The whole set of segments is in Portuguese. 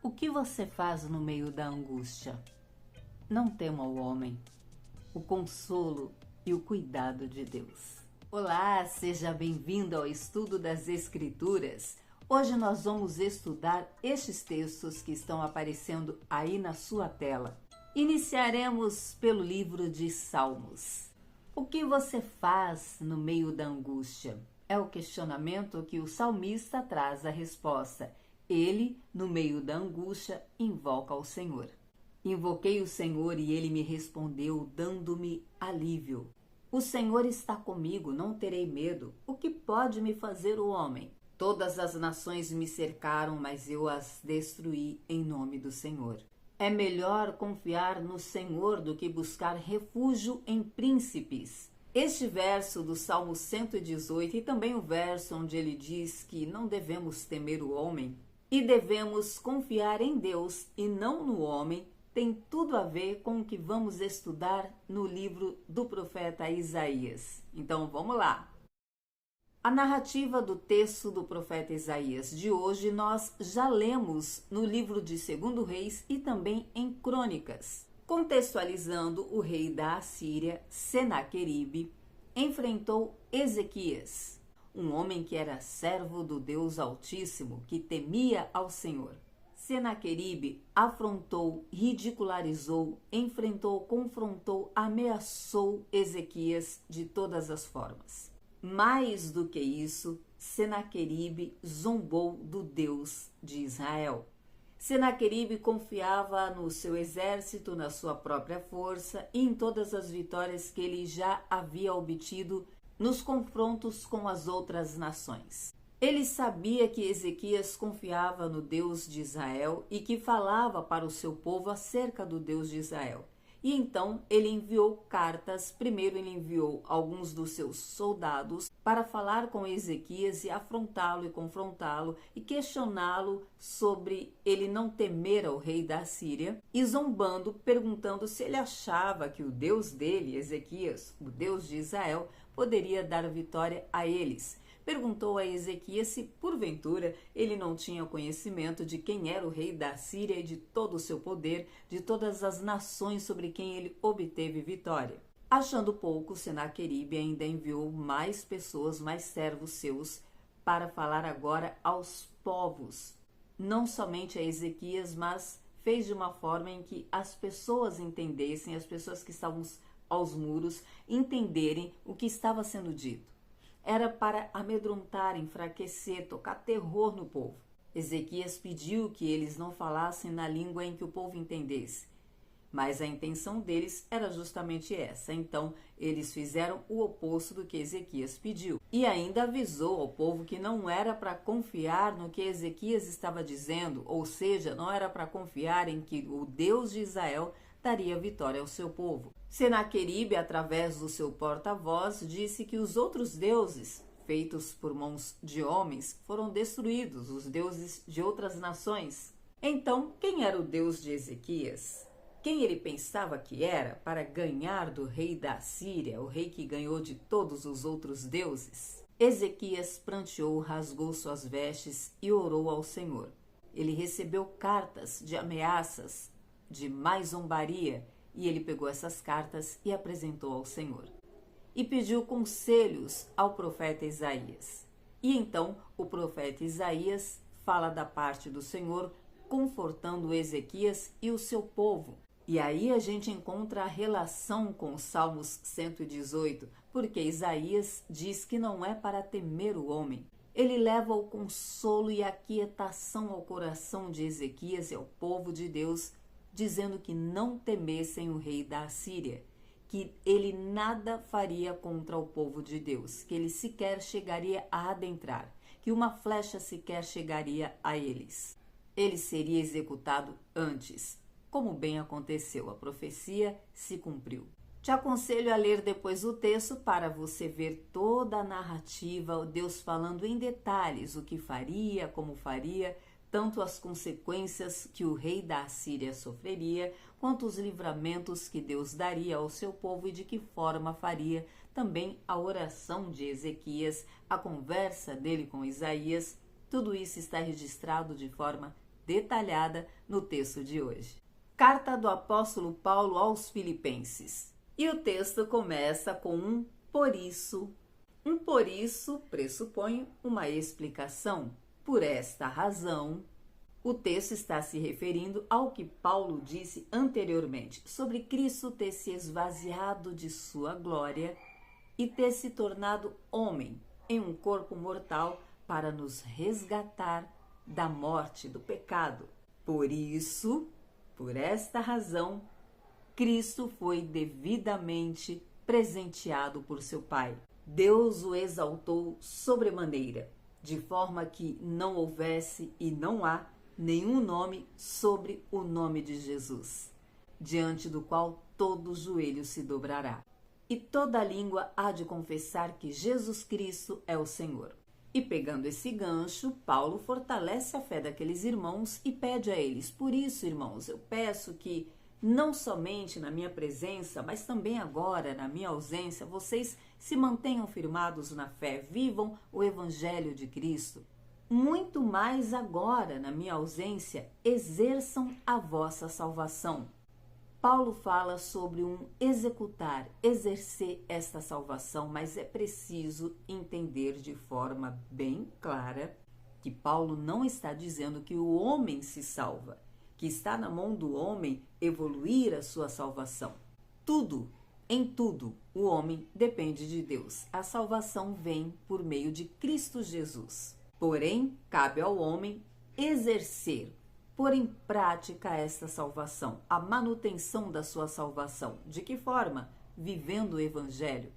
O que você faz no meio da angústia? Não tema o homem, o consolo e o cuidado de Deus. Olá, seja bem-vindo ao estudo das Escrituras. Hoje nós vamos estudar estes textos que estão aparecendo aí na sua tela. Iniciaremos pelo livro de Salmos. O que você faz no meio da angústia? É o questionamento que o salmista traz a resposta. Ele, no meio da angústia, invoca ao Senhor. Invoquei o Senhor e ele me respondeu, dando-me alívio. O Senhor está comigo, não terei medo. O que pode me fazer o homem? Todas as nações me cercaram, mas eu as destruí em nome do Senhor. É melhor confiar no Senhor do que buscar refúgio em príncipes. Este verso do Salmo 118 e também o verso onde ele diz que não devemos temer o homem e devemos confiar em Deus e não no homem, tem tudo a ver com o que vamos estudar no livro do profeta Isaías. Então vamos lá! A narrativa do texto do profeta Isaías de hoje nós já lemos no livro de 2 Reis e também em Crônicas. Contextualizando, o rei da Assíria, Senaqueribe, enfrentou Ezequias, um homem que era servo do Deus Altíssimo, que temia ao Senhor. Senaqueribe afrontou, ridicularizou, enfrentou, confrontou, ameaçou Ezequias de todas as formas. Mais do que isso, Senaqueribe zombou do Deus de Israel. Senaqueribe confiava no seu exército, na sua própria força e em todas as vitórias que ele já havia obtido nos confrontos com as outras nações. Ele sabia que Ezequias confiava no Deus de Israel e que falava para o seu povo acerca do Deus de Israel. E então ele enviou cartas. Primeiro ele enviou alguns dos seus soldados para falar com Ezequias e afrontá-lo e confrontá-lo e questioná-lo sobre ele não temer ao rei da Síria e zombando, perguntando se ele achava que o Deus dele, Ezequias, o Deus de Israel, poderia dar vitória a eles. Perguntou a Ezequias se, porventura, ele não tinha conhecimento de quem era o rei da Síria e de todo o seu poder, de todas as nações sobre quem ele obteve vitória. Achando pouco, Senaqueribe ainda enviou mais pessoas, mais servos seus, para falar agora aos povos. Não somente a Ezequias, mas fez de uma forma em que as pessoas entendessem, as pessoas que estavam aos muros, entenderem o que estava sendo dito. Era para amedrontar, enfraquecer, tocar terror no povo. Ezequias pediu que eles não falassem na língua em que o povo entendesse. Mas a intenção deles era justamente essa. Então, eles fizeram o oposto do que Ezequias pediu. E ainda avisou ao povo que não era para confiar no que Ezequias estava dizendo, ou seja, não era para confiar em que o Deus de Israel daria vitória ao seu povo. Senaqueribe, através do seu porta-voz, disse que os outros deuses, feitos por mãos de homens, foram destruídos, os deuses de outras nações. Então, quem era o Deus de Ezequias? Quem ele pensava que era para ganhar do rei da Síria, o rei que ganhou de todos os outros deuses? Ezequias pranteou, rasgou suas vestes e orou ao Senhor. Ele recebeu cartas de ameaças, de mais zombaria, e ele pegou essas cartas e apresentou ao Senhor. E pediu conselhos ao profeta Isaías. E então o profeta Isaías fala da parte do Senhor, confortando Ezequias e o seu povo. E aí a gente encontra a relação com os Salmos 118, porque Isaías diz que não é para temer o homem. Ele leva o consolo e a quietação ao coração de Ezequias e ao povo de Deus, dizendo que não temessem o rei da Assíria, que ele nada faria contra o povo de Deus, que ele sequer chegaria a adentrar, que uma flecha sequer chegaria a eles. Ele seria executado antes, como bem aconteceu, a profecia se cumpriu. Te aconselho a ler depois o texto para você ver toda a narrativa, Deus falando em detalhes o que faria, como faria, tanto as consequências que o rei da Assíria sofreria, quanto os livramentos que Deus daria ao seu povo e de que forma faria também a oração de Ezequias, a conversa dele com Isaías. Tudo isso está registrado de forma detalhada no texto de hoje. Carta do apóstolo Paulo aos Filipenses. E o texto começa com um por isso. Um por isso pressupõe uma explicação. Por esta razão, o texto está se referindo ao que Paulo disse anteriormente sobre Cristo ter se esvaziado de sua glória e ter se tornado homem em um corpo mortal para nos resgatar da morte, do pecado. Por isso, por esta razão, Cristo foi devidamente presenteado por seu Pai. Deus o exaltou sobremaneira, de forma que não houvesse e não há nenhum nome sobre o nome de Jesus, diante do qual todo joelho se dobrará, e toda língua há de confessar que Jesus Cristo é o Senhor. E pegando esse gancho, Paulo fortalece a fé daqueles irmãos e pede a eles: por isso, irmãos, eu peço que não somente na minha presença, mas também agora na minha ausência, vocês se mantenham firmados na fé, vivam o Evangelho de Cristo. Muito mais agora, na minha ausência, exerçam a vossa salvação. Paulo fala sobre um executar, exercer esta salvação, mas é preciso entender de forma bem clara que Paulo não está dizendo que o homem se salva, que está na mão do homem evoluir a sua salvação. Tudo, em tudo, o homem depende de Deus. A salvação vem por meio de Cristo Jesus. Porém, cabe ao homem exercer, pôr em prática esta salvação, a manutenção da sua salvação. De que forma? Vivendo o Evangelho,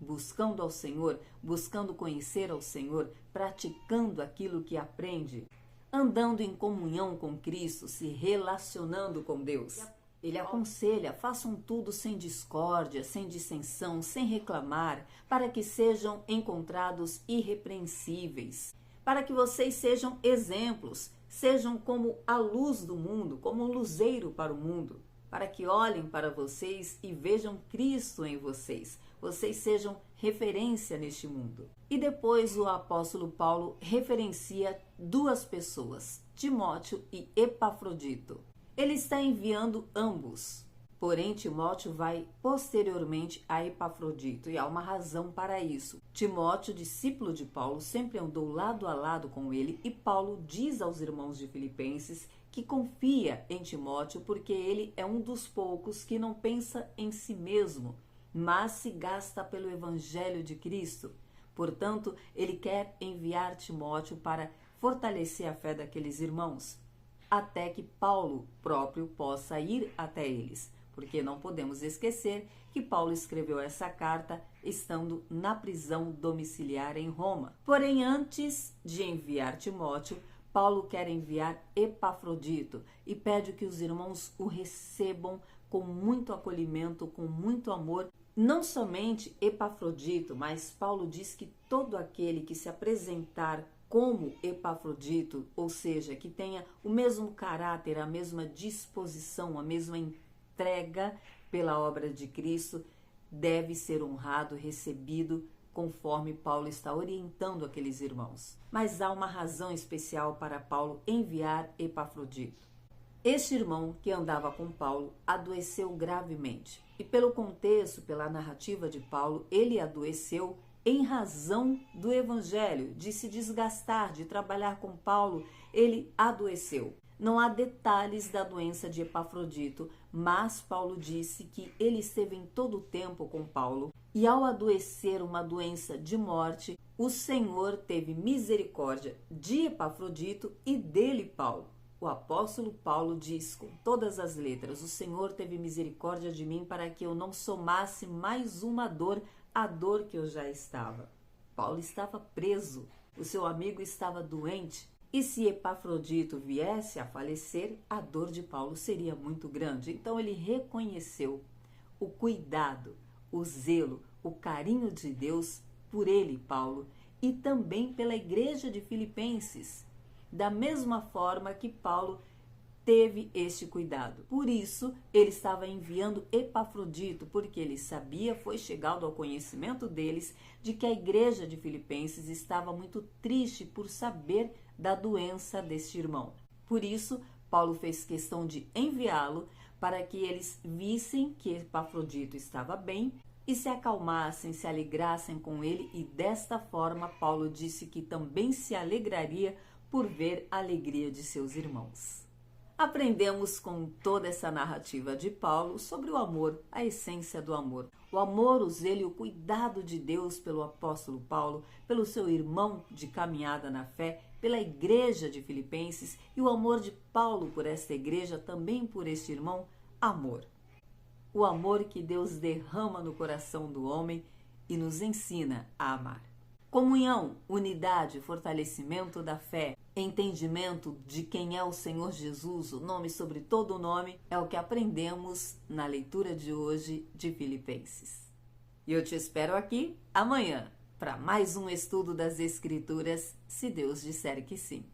buscando ao Senhor, buscando conhecer ao Senhor, praticando aquilo que aprende, andando em comunhão com Cristo, se relacionando com Deus. Ele aconselha: façam tudo sem discórdia, sem dissensão, sem reclamar, para que sejam encontrados irrepreensíveis, para que vocês sejam exemplos, sejam como a luz do mundo, como um luzeiro para o mundo, para que olhem para vocês e vejam Cristo em vocês, vocês sejam referência neste mundo. E depois o apóstolo Paulo referencia duas pessoas, Timóteo e Epafrodito. Ele está enviando ambos, porém Timóteo vai posteriormente a Epafrodito, e há uma razão para isso. Timóteo, discípulo de Paulo, sempre andou lado a lado com ele, e Paulo diz aos irmãos de Filipenses que confia em Timóteo porque ele é um dos poucos que não pensa em si mesmo, mas se gasta pelo Evangelho de Cristo. Portanto, ele quer enviar Timóteo para fortalecer a fé daqueles irmãos, até que Paulo próprio possa ir até eles, porque não podemos esquecer que Paulo escreveu essa carta estando na prisão domiciliar em Roma. Porém, antes de enviar Timóteo, Paulo quer enviar Epafrodito e pede que os irmãos o recebam com muito acolhimento, com muito amor. Não somente Epafrodito, mas Paulo diz que todo aquele que se apresentar como Epafrodito, ou seja, que tenha o mesmo caráter, a mesma disposição, a mesma entrega pela obra de Cristo, deve ser honrado, recebido, conforme Paulo está orientando aqueles irmãos. Mas há uma razão especial para Paulo enviar Epafrodito. Este irmão que andava com Paulo adoeceu gravemente. E pelo contexto, pela narrativa de Paulo, ele adoeceu em razão do Evangelho, de se desgastar, de trabalhar com Paulo, ele adoeceu. Não há detalhes da doença de Epafrodito, mas Paulo disse que ele esteve em todo o tempo com Paulo, e ao adoecer uma doença de morte, o Senhor teve misericórdia de Epafrodito e dele, Paulo. O apóstolo Paulo diz com todas as letras: o Senhor teve misericórdia de mim para que eu não somasse mais uma dor à dor que eu já estava. Paulo estava preso, o seu amigo estava doente, e se Epafrodito viesse a falecer, a dor de Paulo seria muito grande. Então ele reconheceu o cuidado, o zelo, o carinho de Deus por ele, Paulo, e também pela igreja de Filipenses, da mesma forma que Paulo teve este cuidado. Por isso, ele estava enviando Epafrodito, porque ele sabia, foi chegado ao conhecimento deles, de que a igreja de Filipenses estava muito triste por saber da doença deste irmão. Por isso, Paulo fez questão de enviá-lo para que eles vissem que Epafrodito estava bem e se acalmassem, se alegrassem com ele, e desta forma Paulo disse que também se alegraria por ver a alegria de seus irmãos. Aprendemos com toda essa narrativa de Paulo sobre o amor, a essência do amor. O amor, o zelo e o cuidado de Deus pelo apóstolo Paulo, pelo seu irmão de caminhada na fé, pela igreja de Filipenses, e o amor de Paulo por esta igreja, também por este irmão, amor. O amor que Deus derrama no coração do homem e nos ensina a amar. Comunhão, unidade, fortalecimento da fé, entendimento de quem é o Senhor Jesus, o nome sobre todo o nome, é o que aprendemos na leitura de hoje de Filipenses. E eu te espero aqui amanhã para mais um estudo das Escrituras, se Deus disser que sim.